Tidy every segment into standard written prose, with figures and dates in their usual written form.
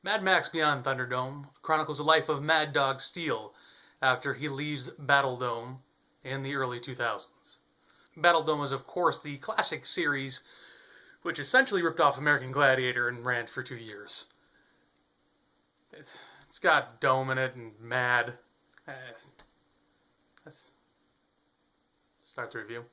Mad Max Beyond Thunderdome chronicles the life of Mad Dog Steel after he leaves Battledome in the early 2000s. Battledome is, of course, the classic series which essentially ripped off American Gladiator and ran for 2 years. It's got dome in it and mad. Let's start the review.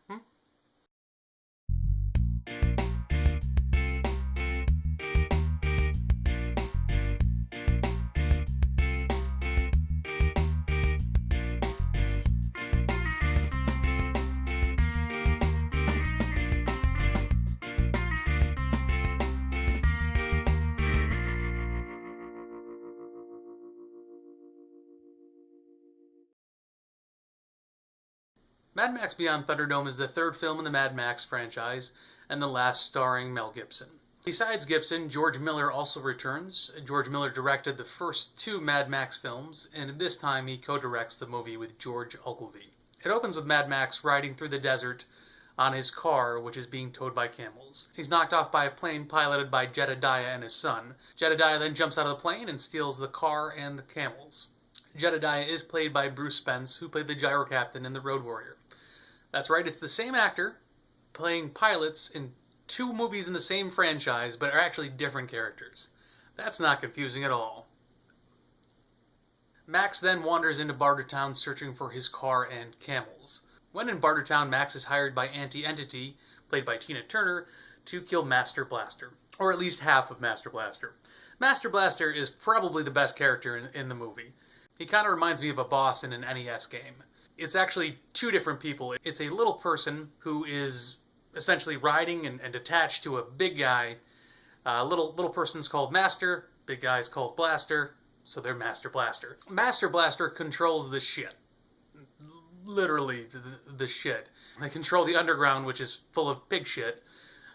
Mad Max Beyond Thunderdome is the third film in the Mad Max franchise, and the last starring Mel Gibson. Besides Gibson, George Miller also returns. George Miller directed the first 2 Mad Max films, and this time he co-directs the movie with George Ogilvie. It opens with Mad Max riding through the desert on his car, which is being towed by camels. He's knocked off by a plane piloted by Jedediah and his son. Jedediah then jumps out of the plane and steals the car and the camels. Jedediah is played by Bruce Spence, who played the gyro captain in The Road Warrior. That's right, it's the same actor playing pilots in 2 movies in the same franchise, but are actually different characters. That's not confusing at all. Max then wanders into Bartertown searching for his car and camels. When in Bartertown, Max is hired by Auntie Entity, played by Tina Turner, to kill Master Blaster. Or at least half of Master Blaster. Master Blaster is probably the best character in the movie. He kind of reminds me of a boss in an NES game. It's actually 2 different people. It's a little person who is essentially riding and attached to a big guy. Little person's called Master, big guy's called Blaster, so they're Master Blaster. Master Blaster controls the shit. Literally, the shit. They control the underground, which is full of pig shit,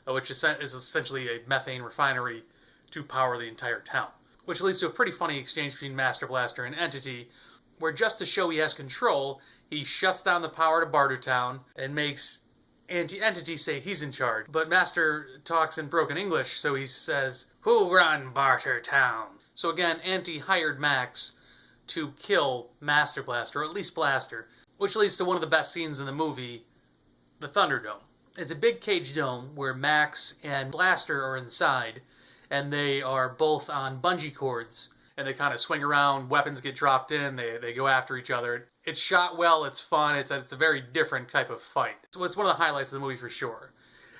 which is essentially a methane refinery to power the entire town. Which leads to a pretty funny exchange between Master Blaster and Entity, where just to show he has control, he shuts down the power to Bartertown and makes Entity say he's in charge. But Master talks in broken English, so he says, "Who run Bartertown?" So again, Auntie hired Max to kill Master Blaster, or at least Blaster, which leads to one of the best scenes in the movie, the Thunderdome. It's a big cage dome where Max and Blaster are inside, and they are both on bungee cords, and they kind of swing around, weapons get dropped in, they go after each other. It's shot well, it's fun, it's a very different type of fight. So it's one of the highlights of the movie for sure.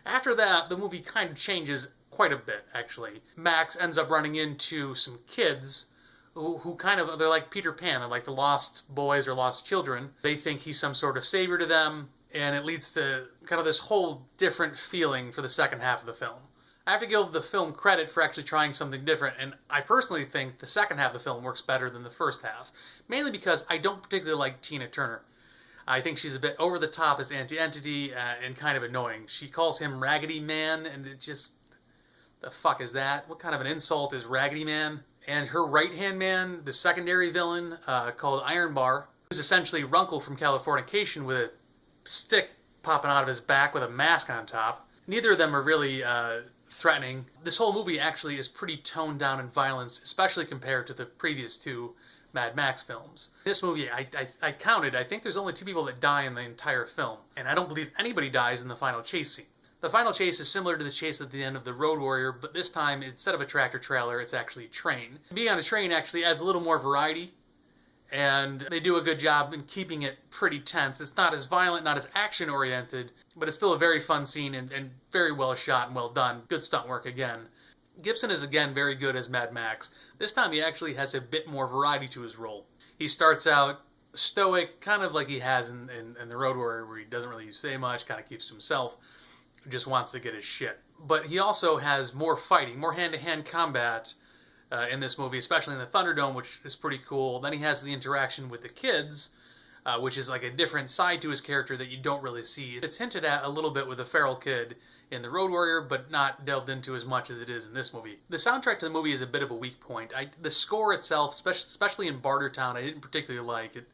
After that, the movie kind of changes quite a bit, actually. Max ends up running into some kids who kind of, they're like Peter Pan, they're like the lost boys or lost children. They think he's some sort of savior to them, and it leads to kind of this whole different feeling for the second half of the film. I have to give the film credit for actually trying something different, and I personally think the second half of the film works better than the first half. Mainly because I don't particularly like Tina Turner. I think she's a bit over the top as Auntie Entity and kind of annoying. She calls him Raggedy Man, and it just... the fuck is that? What kind of an insult is Raggedy Man? And her right-hand man, the secondary villain, called Iron Bar, who's essentially Runkle from Californication with a stick popping out of his back with a mask on top. Neither of them are really threatening. This whole movie actually is pretty toned down in violence, especially compared to the previous 2 Mad Max films. This movie, I counted, I think there's only 2 people that die in the entire film, and I don't believe anybody dies in the final chase scene. The final chase is similar to the chase at the end of The Road Warrior, but this time, instead of a tractor trailer, it's actually a train. Being on a train actually adds a little more variety, and they do a good job in keeping it pretty tense. It's not as violent, not as action-oriented, but it's still a very fun scene and very well shot and well done. Good stunt work again. Gibson is again very good as Mad Max. This time he actually has a bit more variety to his role. He starts out stoic, kind of like he has in The Road Warrior, where he doesn't really say much, kind of keeps to himself, just wants to get his shit. But he also has more fighting, more hand-to-hand combat in this movie, especially in the Thunderdome, which is pretty cool. Then he has the interaction with the kids, which is like a different side to his character that you don't really see. It's hinted at a little bit with the feral kid in The Road Warrior, but not delved into as much as it is in this movie. The soundtrack to the movie is a bit of a weak point. The score itself, especially in Bartertown, I didn't particularly like it.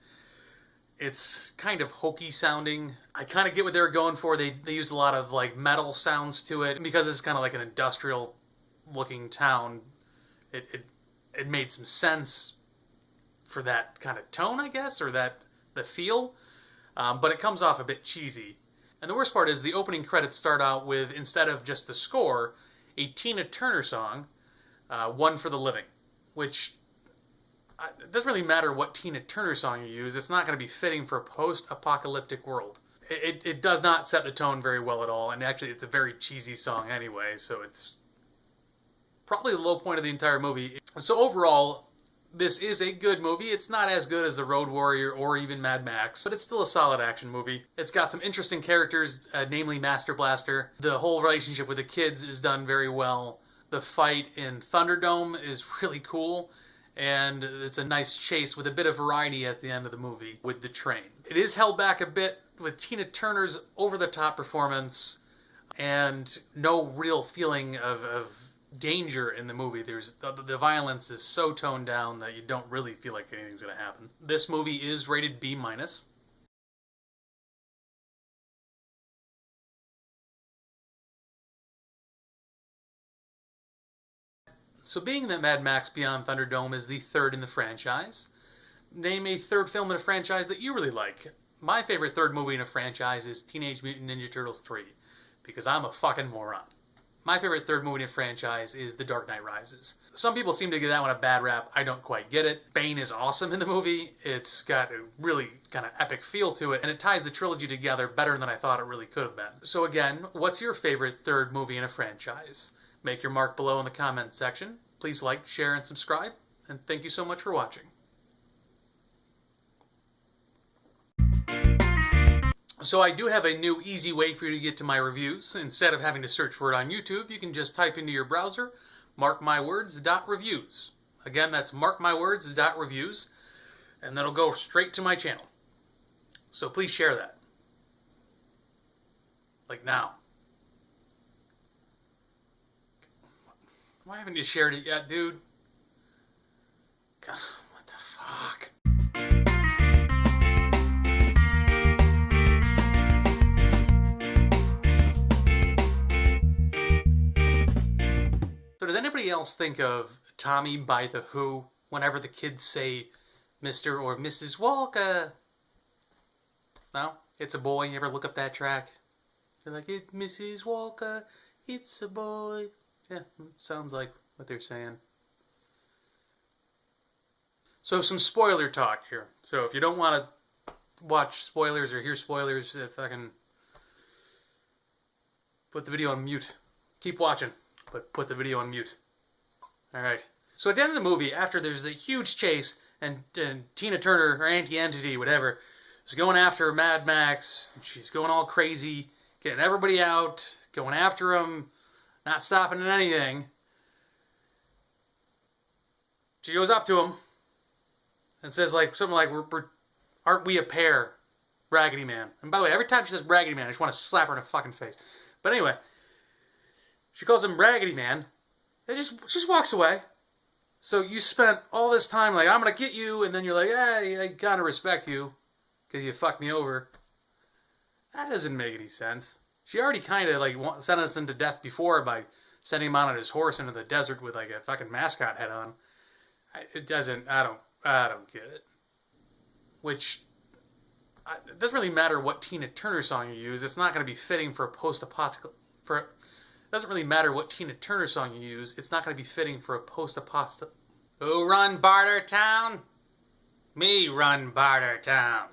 It's kind of hokey sounding. I kind of get what they were going for. They used a lot of like metal sounds to it. And because it's kind of like an industrial looking town, it it made some sense for that kind of tone, I guess, or the feel. But it comes off a bit cheesy. And the worst part is the opening credits start out with, instead of just the score, a Tina Turner song, One for the Living, which it doesn't really matter what Tina Turner song you use. It's not going to be fitting for a post-apocalyptic world. It does not set the tone very well at all, and actually it's a very cheesy song anyway, so it's probably the low point of the entire movie. So overall, this is a good movie. It's not as good as The Road Warrior or even Mad Max, but it's still a solid action movie. It's got some interesting characters, namely Master Blaster. The whole relationship with the kids is done very well. The fight in Thunderdome is really cool, and it's a nice chase with a bit of variety at the end of the movie with the train. It is held back a bit with Tina Turner's over-the-top performance and no real feeling of danger in the movie. The violence is so toned down that you don't really feel like anything's going to happen. This movie is rated B-. So being that Mad Max Beyond Thunderdome is the third in the franchise, name a third film in a franchise that you really like. My favorite third movie in a franchise is Teenage Mutant Ninja Turtles 3, because I'm a fucking moron. My favorite third movie in a franchise is The Dark Knight Rises. Some people seem to give that one a bad rap. I don't quite get it. Bane is awesome in the movie. It's got a really kind of epic feel to it, and it ties the trilogy together better than I thought it really could have been. So again, what's your favorite third movie in a franchise? Make your mark below in the comment section. Please like, share, and subscribe. And thank you so much for watching. So I do have a new easy way for you to get to my reviews. Instead of having to search for it on YouTube, you can just type into your browser, markmywords.reviews. Again, that's markmywords.reviews. And that'll go straight to my channel. So please share that. Like now. Why haven't you shared it yet, dude? God, what the fuck? So does anybody else think of Tommy by The Who whenever the kids say Mr. or Mrs. Walker? No? It's a boy. You ever look up that track? They're like, it's Mrs. Walker, it's a boy. Yeah, sounds like what they're saying. So some spoiler talk here. So if you don't want to watch spoilers or hear spoilers, if I can put the video on mute. Keep watching, but put the video on mute. Alright. So at the end of the movie, after there's the huge chase, and Tina Turner, or Auntie Entity, whatever, is going after Mad Max, and she's going all crazy, getting everybody out, going after him, not stopping at anything. She goes up to him and says something like, aren't we a pair, Raggedy Man? And by the way, every time she says Raggedy Man, I just want to slap her in the fucking face. But anyway, she calls him Raggedy Man, and just walks away. So you spent all this time like, I'm going to get you, and then you're like, hey, I kind of respect you because you fucked me over. That doesn't make any sense. She already kind of sentenced him to death before by sending him on his horse into the desert with a fucking mascot head on. It doesn't, I don't get it. Which, it doesn't really matter what Tina Turner song you use. It's not going to be fitting for a post-apocalyptic, it doesn't really matter what Tina Turner song you use. It's not going to be fitting for a post-apocalyptic. Who run Bartertown? Me run Bartertown.